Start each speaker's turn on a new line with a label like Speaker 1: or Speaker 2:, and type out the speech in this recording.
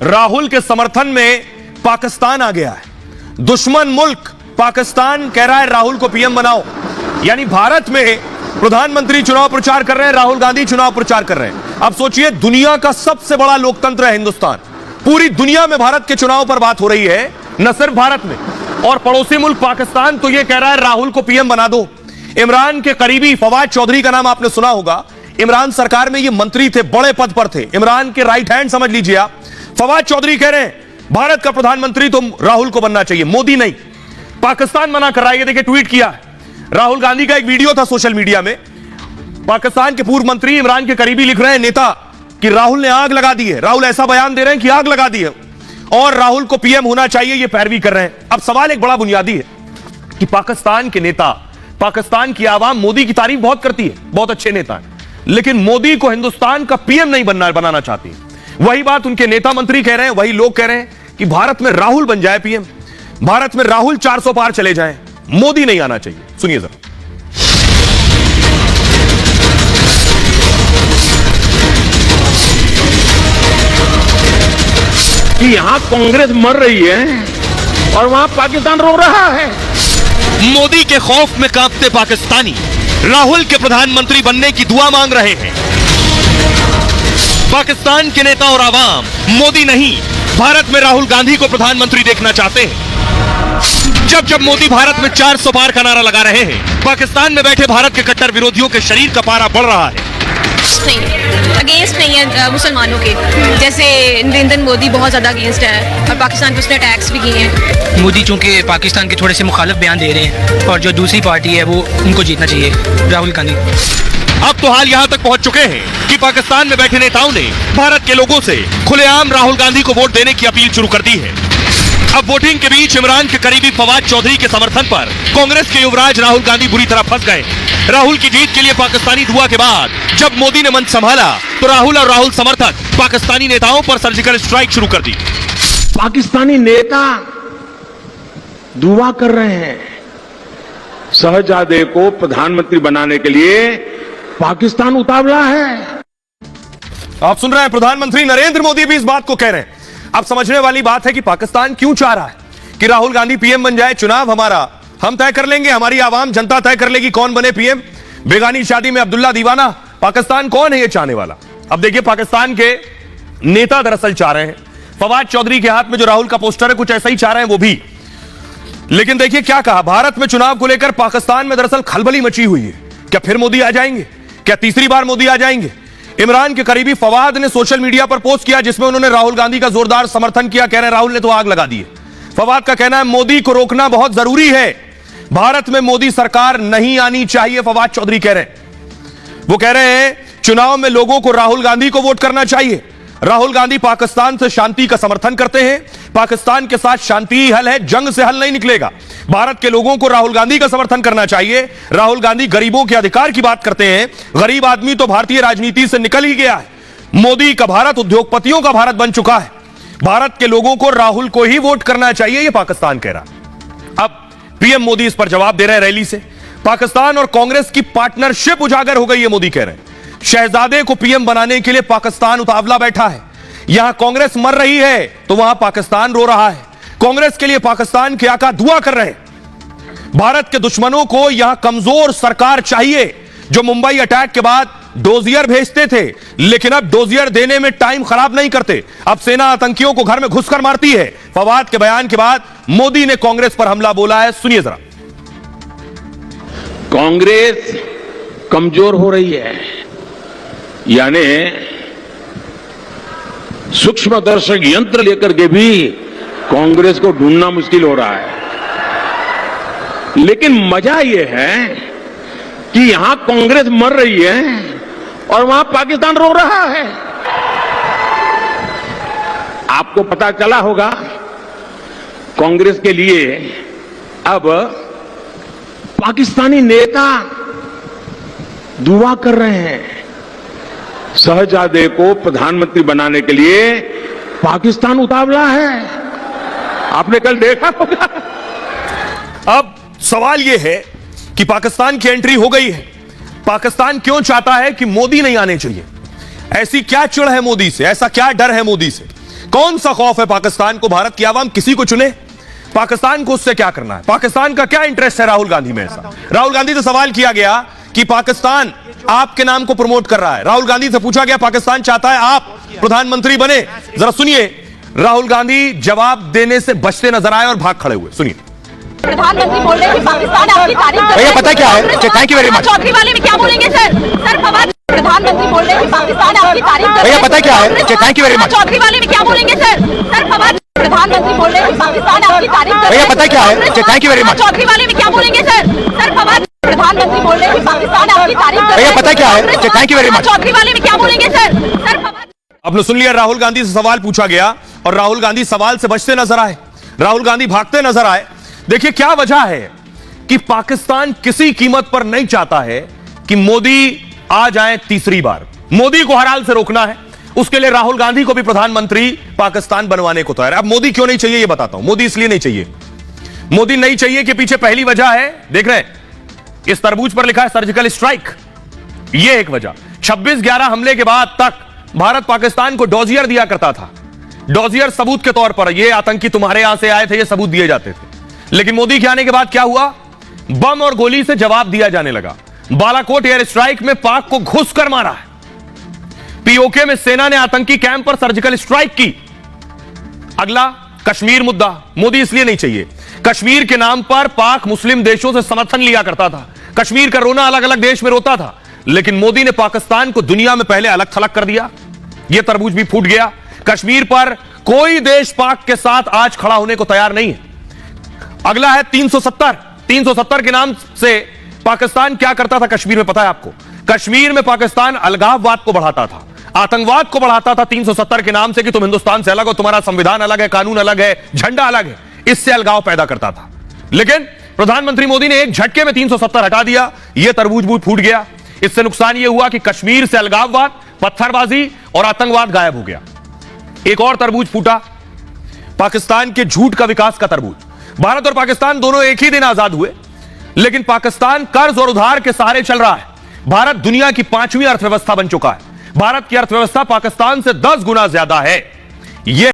Speaker 1: राहुल के समर्थन में पाकिस्तान आ गया है। दुश्मन मुल्क पाकिस्तान कह रहा है राहुल को पीएम बनाओ। यानी भारत में प्रधानमंत्री चुनाव प्रचार कर रहे हैं, राहुल गांधी चुनाव प्रचार कर रहे हैं। अब सोचिए, दुनिया का सबसे बड़ा लोकतंत्र है हिंदुस्तान, पूरी दुनिया में भारत के चुनाव पर बात हो रही है, न सिर्फ भारत में। और पड़ोसी मुल्क पाकिस्तान तो यह कह रहा है राहुल को पीएम बना दो। इमरान के करीबी फवाद चौधरी का नाम आपने सुना होगा, इमरान सरकार में ये मंत्री थे, बड़े पद पर थे, इमरान के राइट हैंड समझ लीजिए आप। फवाद चौधरी कह रहे हैं भारत का प्रधानमंत्री तो राहुल को बनना चाहिए, मोदी नहीं। पाकिस्तान मना कर रहा है। ये देखिए, ट्वीट किया है राहुल गांधी का, एक वीडियो था सोशल मीडिया में। पाकिस्तान के पूर्व मंत्री इमरान के करीबी लिख रहे हैं नेता कि राहुल ने आग लगा दी है। राहुल ऐसा बयान दे रहे हैं कि आग लगा दी है और राहुल को पीएम होना चाहिए, ये पैरवी कर रहे हैं। अब सवाल एक बड़ा बुनियादी है कि पाकिस्तान के नेता, पाकिस्तान की आवाम मोदी की तारीफ बहुत करती है, बहुत अच्छे नेता हैं, लेकिन मोदी को हिंदुस्तान का पीएम नहीं बनाना चाहती। वही बात उनके नेता मंत्री कह रहे हैं, वही लोग कह रहे हैं कि भारत में राहुल बन जाए पीएम, भारत में राहुल 400 पार चले जाएं, मोदी नहीं आना चाहिए। सुनिए जरा।
Speaker 2: कि यहां कांग्रेस मर रही है और वहां पाकिस्तान रो रहा है।
Speaker 1: मोदी के खौफ में कांपते पाकिस्तानी राहुल के प्रधानमंत्री बनने की दुआ मांग रहे हैं। पाकिस्तान के नेता और आवाम मोदी नहीं, भारत में राहुल गांधी को प्रधानमंत्री देखना चाहते हैं। जब जब मोदी भारत में 400 पार का नारा लगा रहे हैं, पाकिस्तान में बैठे भारत के कट्टर विरोधियों के शरीर का पारा बढ़ रहा है।
Speaker 3: अगेंस्ट नहीं है मुसलमानों के, जैसे नरेंद्र मोदी बहुत ज्यादा अगेंस्ट है और पाकिस्तान पे उसने अटैक्स भी किए हैं।
Speaker 4: मोदी चूंकि पाकिस्तान के थोड़े से मुखालिफ बयान दे रहे हैं और जो दूसरी पार्टी है वो उनको जीतना चाहिए, राहुल गांधी।
Speaker 1: अब तो हाल यहां तक पहुंच चुके हैं कि पाकिस्तान में बैठे नेताओं ने भारत के लोगों से खुलेआम राहुल गांधी को वोट देने की अपील शुरू कर दी है। अब वोटिंग के बीच इमरान के करीबी फवाद चौधरी के समर्थन पर कांग्रेस के युवराज राहुल गांधी बुरी तरह फंस गए। राहुल की जीत के लिए पाकिस्तानी दुआ के बाद जब मोदी ने मंच संभाला तो राहुल और राहुल समर्थक पाकिस्तानी नेताओं पर सर्जिकल स्ट्राइक शुरू कर दी।
Speaker 2: पाकिस्तानी नेता दुआ कर रहे हैं शहजादे को प्रधानमंत्री बनाने के लिए, पाकिस्तान उतावला है।
Speaker 1: आप सुन रहे हैं, प्रधानमंत्री नरेंद्र मोदी भी इस बात को कह रहे हैं। अब समझने वाली बात है कि पाकिस्तान क्यों चाह रहा है कि राहुल गांधी पीएम बन जाए। चुनाव हमारा, हम तय कर लेंगे, हमारी आवाम जनता तय कर लेगी कौन बने पीएम। बेगानी शादी में अब्दुल्ला दीवाना, पाकिस्तान कौन है ये चाहने वाला। अब देखिए, पाकिस्तान के नेता दरअसल चाह रहे हैं, फवाद चौधरी के हाथ में जो राहुल का पोस्टर है कुछ ऐसा ही चाह रहे हैं वो भी। लेकिन देखिए क्या कहा, भारत में चुनाव को लेकर पाकिस्तान में दरअसल खलबली मची हुई है। क्या फिर मोदी आ जाएंगे? क्या तीसरी बार मोदी आ जाएंगे? इमरान के करीबी फवाद ने सोशल मीडिया पर पोस्ट किया जिसमें उन्होंने राहुल गांधी का जोरदार समर्थन किया। कह रहे हैं राहुल ने तो आग लगा दी है। फवाद का कहना है मोदी को रोकना बहुत जरूरी है, भारत में मोदी सरकार नहीं आनी चाहिए। फवाद चौधरी कह रहे हैं, वो कह रहे हैं चुनाव में लोगों को राहुल गांधी को वोट करना चाहिए। राहुल गांधी पाकिस्तान से शांति का समर्थन करते हैं, पाकिस्तान के साथ शांति ही हल है, जंग से हल नहीं निकलेगा। भारत के लोगों को राहुल गांधी का समर्थन करना चाहिए। राहुल गांधी गरीबों के अधिकार की बात करते हैं, गरीब आदमी तो भारतीय राजनीति से निकल ही गया है। मोदी का भारत उद्योगपतियों का भारत बन चुका है। भारत के लोगों को राहुल को ही वोट करना चाहिए, यह पाकिस्तान कह रहा। अब पीएम मोदी इस पर जवाब दे रहे हैं रैली से। पाकिस्तान और कांग्रेस की पार्टनरशिप उजागर हो गई है, मोदी कह रहे हैं। शहजादे को पीएम बनाने के लिए पाकिस्तान उतावला बैठा है। यहां कांग्रेस मर रही है तो वहां पाकिस्तान रो रहा है। कांग्रेस के लिए पाकिस्तान के आका दुआ कर रहे हैं। भारत के दुश्मनों को यहां कमजोर सरकार चाहिए जो मुंबई अटैक के बाद डोजियर भेजते थे, लेकिन अब डोजियर देने में टाइम खराब नहीं करते, अब सेना आतंकियों को घर में घुसकर मारती है। फवाद के बयान के बाद मोदी ने कांग्रेस पर हमला बोला है, सुनिए जरा।
Speaker 2: कांग्रेस कमजोर हो रही है, यानी सूक्ष्मदर्शक यंत्र लेकर के भी कांग्रेस को ढूंढना मुश्किल हो रहा है। लेकिन मजा यह है कि यहां कांग्रेस मर रही है और वहां पाकिस्तान रो रहा है। आपको पता चला होगा, कांग्रेस के लिए अब पाकिस्तानी नेता दुआ कर रहे हैं शहजादे को प्रधानमंत्री बनाने के लिए, पाकिस्तान उतावला है। आपने कल देखा होगा।
Speaker 1: अब सवाल यह है कि पाकिस्तान की एंट्री हो गई है। पाकिस्तान क्यों चाहता है कि मोदी नहीं आने चाहिए? ऐसी क्या चिढ़ है मोदी से, ऐसा क्या डर है मोदी से कौन सा खौफ है पाकिस्तान को? भारत की आवाम किसी को चुने, पाकिस्तान को उससे क्या करना है? पाकिस्तान का क्या इंटरेस्ट है राहुल गांधी में? ऐसा राहुल गांधी से सवाल किया गया कि पाकिस्तान आपके नाम को प्रमोट कर रहा है। राहुल गांधी से पूछा गया पाकिस्तान चाहता है आप प्रधानमंत्री बने। जरा सुनिए, राहुल गांधी जवाब देने से बचते नजर आए और भाग खड़े हुए। सुनिए।
Speaker 5: प्रधानमंत्री बोल रहे हैं कि पाकिस्तान आपकी तारीफ कर
Speaker 6: भैया पता क्या है? Thank you very much.
Speaker 5: Chaudhary वाले में क्या बोलेंगे सर? सर फवाद प्रधानमंत्री बोल रहे हैं कि पाकिस्तान आपकी तारीफ कर
Speaker 6: भैया पता क्या है? Thank you very much.
Speaker 5: Chaudhary वाले में क्या बोलेंगे सर? सर फवाद प्रधानमंत्री बोल रहे हैं कि पाकिस्तान आपकी तारीफ कर
Speaker 6: भैया पता क्या है? Thank you very much.
Speaker 5: Chaudhary वाले में क्या बोलेंगे सर? सर फवाद प्रधानमंत्री बोल रहे हैं कि पाकिस्तान आपकी तारीफ कर
Speaker 6: भैया पता क्या है? Thank you very much.
Speaker 5: Chaudhary वाले में क्या बोलेंगे सर? सर फवाद
Speaker 1: आपने सुन लिया, राहुल गांधी से सवाल पूछा गया और राहुल गांधी सवाल से बचते नजर आए, राहुल गांधी भागते नजर आए। देखिए क्या वजह है कि पाकिस्तान किसी कीमत पर नहीं चाहता है कि मोदी आ जाए तीसरी बार। मोदी को हर हाल से रोकना है, उसके लिए राहुल गांधी को भी प्रधानमंत्री पाकिस्तान बनवाने को तैयार है। अब मोदी क्यों नहीं चाहिए यह बताता हूं। मोदी इसलिए नहीं चाहिए, मोदी नहीं चाहिए कि पीछे पहली वजह है, देख रहे हैं इस तरबूज पर लिखा है सर्जिकल स्ट्राइक। यह एक वजह। 26/11 हमले के बाद तक भारत पाकिस्तान को डॉजियर दिया करता था। डॉजियर सबूत के तौर पर, ये आतंकी तुम्हारे यहां से आए थे, ये सबूत दिए जाते थे। लेकिन मोदी के आने के बाद क्या हुआ? बम और गोली से जवाब दिया जाने लगा। बालाकोट एयर स्ट्राइक में पाक को घुसकर मारा है। पीओके में सेना ने आतंकी कैंप पर सर्जिकल स्ट्राइक की। अगला कश्मीर मुद्दा। मोदी इसलिए नहीं चाहिए, कश्मीर के नाम पर पाक मुस्लिम देशों से समर्थन लिया करता था। कश्मीर का रोना अलग अलग देश में रोता था, लेकिन मोदी ने पाकिस्तान को दुनिया में पहले अलग थलग कर दिया। यह तरबूज भी फूट गया। कश्मीर पर कोई देश पाक के साथ आज खड़ा होने को तैयार नहीं है। अगला है 370। 370 के नाम से पाकिस्तान क्या करता था कश्मीर में, पता है आपको? कश्मीर में पाकिस्तान अलगाववाद को बढ़ाता था, आतंकवाद को बढ़ाता था 370 के नाम से कि तुम हिंदुस्तान से अलग हो, तुम्हारा संविधान अलग है, कानून अलग है, झंडा अलग है। इससे अलगाव पैदा करता था। लेकिन प्रधानमंत्री मोदी ने एक झटके में 370 हटा दिया। यह तरबूज भी फूट गया। इससे नुकसान यह हुआ कि कश्मीर से अलगाववाद, पत्थरबाजी और आतंकवाद गायब हो गया। एक और तरबूज फूटा, पाकिस्तान के झूठ का विकास का तरबूज। भारत और पाकिस्तान दोनों एक ही दिन आजाद हुए, लेकिन पाकिस्तान कर्ज और उधार के सहारे चल रहा है। भारत दुनिया की 5वीं अर्थव्यवस्था बन चुका है। भारत की अर्थव्यवस्था पाकिस्तान से 10 गुना ज्यादा है। यह